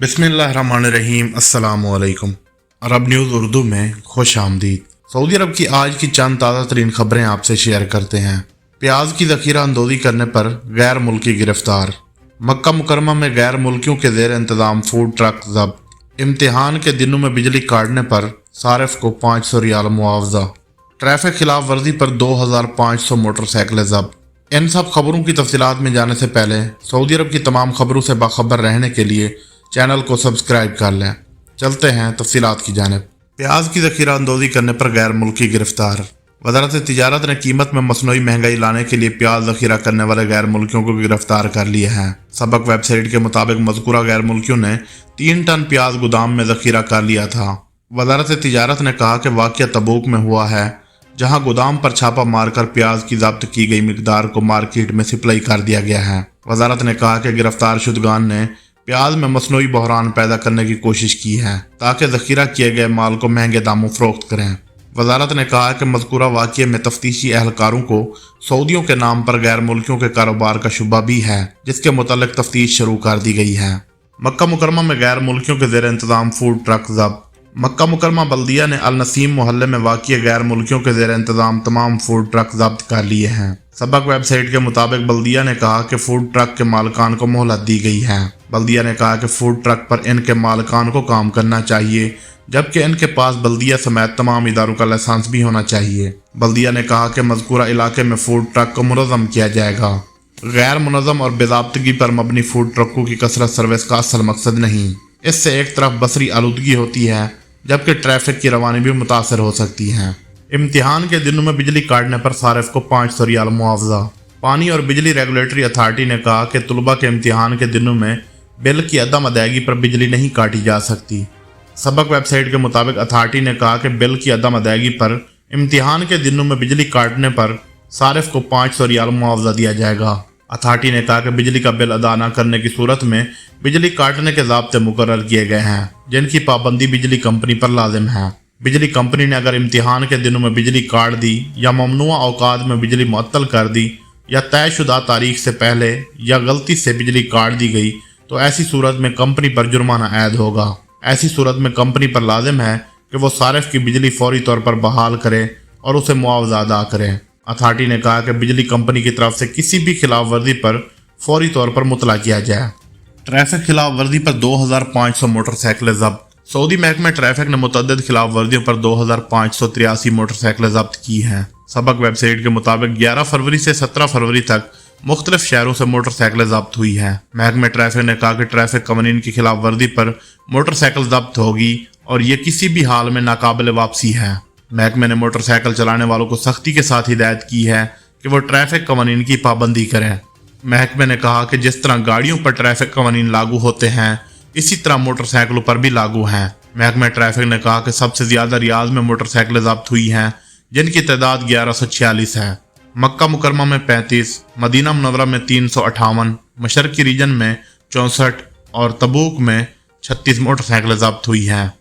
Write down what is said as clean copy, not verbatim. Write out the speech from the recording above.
बिस्मिल्लाहिर्रहमानिर्रहीम अस्सलाम वालेकुम। अरब न्यूज़ उर्दू में खुश आमदीद। सऊदी अरब की आज की चंद ताज़ा तरीन खबरें आपसे शेयर करते हैं। प्याज की ज़ख़ीरा अंदोज़ी करने पर गैर मुल्की गिरफ्तार। मक्का मुकरमा में गैर मुल्कियों के ज़ेर इंतज़ाम फूड ट्रक ज़ब्त। इम्तिहान के दिनों में बिजली काटने पर सारिफ को 500 रियाल मुआवजा। ट्रैफिक खिलाफ वर्जी पर 2500 मोटरसाइकिलें ज़ब्त। इन सब खबरों की तफसीलात में जाने से पहले सऊदी अरब की तमाम खबरों से बाखबर रहने के लिए चैनल को सब्सक्राइब कर लें। चलते हैं तफसीलात की जानिब। प्याज की ज़ख़ीरा अंदोज़ी करने पर गैर मुल्की गिरफ्तार। वज़ारत तिजारत ने कीमत में मसनूई महंगाई लाने के लिए प्याज ज़ख़ीरा करने वाले गैर मुल्कियों को गिरफ्तार कर लिया है। सबक वेबसाइट के मुताबिक मज़कूरा गैर मुल्कियों ने 3 टन प्याज गोदाम में ज़ख़ीरा कर लिया था। वज़ारत तिजारत ने कहा कि वाक़या तबूक में हुआ है, जहां गोदाम पर छापा मारकर प्याज की ज़ब्त की गई मिकदार को मार्केट में सप्लाई कर दिया गया है। वज़ारत ने कहा कि गिरफ्तार शुदगान ने प्याज में मसनूई बहरान पैदा करने की कोशिश की है ताकि ज़ख़ीरा किए गए माल को महंगे दामों फरोख्त करें। वज़ारत ने कहा कि मज़कूरा वाक़ये में तफ्तीशी अहलकारों को सऊदियों के नाम पर गैर मुल्कियों के कारोबार का शुबा भी है, जिसके मुतालिक तफ्तीश शुरू कर दी गई है। मक्का मुकरमा में गैर मुल्कियों के ज़ेर इंतज़ाम फूड ट्रक ज़ब्त। मक्का मुकरमा बल्दिया ने अल नसीम मोहल्ले में वाक़ई गैर मुल्कियों के ज़ेर इंतज़ाम तमाम फूड ट्रक ज़ब्त कर लिए हैं। सबक वेबसाइट के मुताबिक बल्दिया ने कहा कि फूड ट्रक के मालिकान को मोहलत दी गई है। बल्दिया ने कहा कि फूड ट्रक पर इनके मालिकान को काम करना चाहिए, जबकि इनके पास बल्दिया समेत तमाम इदारों का लाइसेंस भी होना चाहिए। बल्दिया ने कहा कि मज़कूरा इलाके में फूड ट्रक को मुनज़्ज़म किया जाएगा। गैर मुनज़्ज़म और बेज़ाब्तगी पर मबनी फूड ट्रकों की कसरत सर्विस का असल मकसद नहीं। इससे एक तरफ बसरी आलूदगी होती है, जबकि ट्रैफिक की रवानी भी मुतासर हो सकती है। इम्तिहान के दिनों में बिजली काटने पर सारिफ को 500 रियाल मुआवजा। पानी और बिजली रेगुलेटरी अथॉरिटी ने कहा कि तलबा के इम्तिहान के दिनों में बिल की अदम अदायगी पर बिजली नहीं काटी जा सकती। सबक वेबसाइट के मुताबिक अथॉरिटी ने कहा कि बिल की अदम अदायगी पर इम्तिहान के दिनों में बिजली काटने पर सारिफ को 500 रियाल मुआवजा दिया जाएगा। अथॉरिटी ने कहा कि बिजली का बिल अदा न करने की सूरत में बिजली काटने के ज़ाब्ते मुकर्रर किए गए हैं, जिनकी पाबंदी बिजली कंपनी पर लाजिम है। बिजली कंपनी ने अगर इम्तिहान के दिनों में बिजली काट दी या ममनुआ औकात में बिजली मुअत्तल कर दी या तयशुदा तारीख से पहले या गलती से बिजली काट दी गई तो ऐसी सूरत में कंपनी पर जुर्माना ऐद होगा। ऐसी सूरत में कंपनी पर लाजिम है कि वो सारिफ की बिजली फौरी तौर पर बहाल करे और उसे मुआवजा अदा करे। अथॉरिटी ने कहा कि बिजली कंपनी की तरफ से किसी भी खिलाफ वर्जी पर फौरी तौर पर मुतला किया जाए। ट्रैफिक खिलाफ वर्जी पर 2500 मोटरसाइकिलें ज़ब्त। सऊदी महकमा ट्रैफिक ने मुतअद्दिद खिलाफ वर्जियों पर 2583 मोटरसाइकिलें ज़ब्त की हैं। सबक वेबसाइट के मुताबिक 11 फरवरी से 17 फरवरी तक मुख्तलिफ शहरों से मोटरसाइकिलें ज़ब्त हुई हैं। महकमा ट्रैफिक ने कहा कि ट्रैफिक कवानीन की खिलाफ वर्जी पर मोटरसाइकिल ज़ब्त होगी और ये किसी भी हाल में नाकाबिल वापसी है। महकमे ने मोटरसाइकिल चलाने वालों को सख्ती के साथ हिदायत की है कि वो ट्रैफिक कवानीन की पाबंदी करें। महकमे ने कहा कि जिस तरह गाड़ियों पर ट्रैफिक कवानीन लागू होते हैं, इसी तरह मोटरसाइकिलों पर भी लागू हैं। महकमा ट्रैफिक ने कहा कि सबसे ज़्यादा रियाज में मोटरसाइकिलें ज़ब्त हुई हैं, जिनकी तादाद 1146 है। मक्का मुकरमा में 35, मदीना मुनव्वरा में 358, मशरकी रीजन में 64 और तबूक में 36 मोटरसाइकिलें ज़ब्त हुई हैं।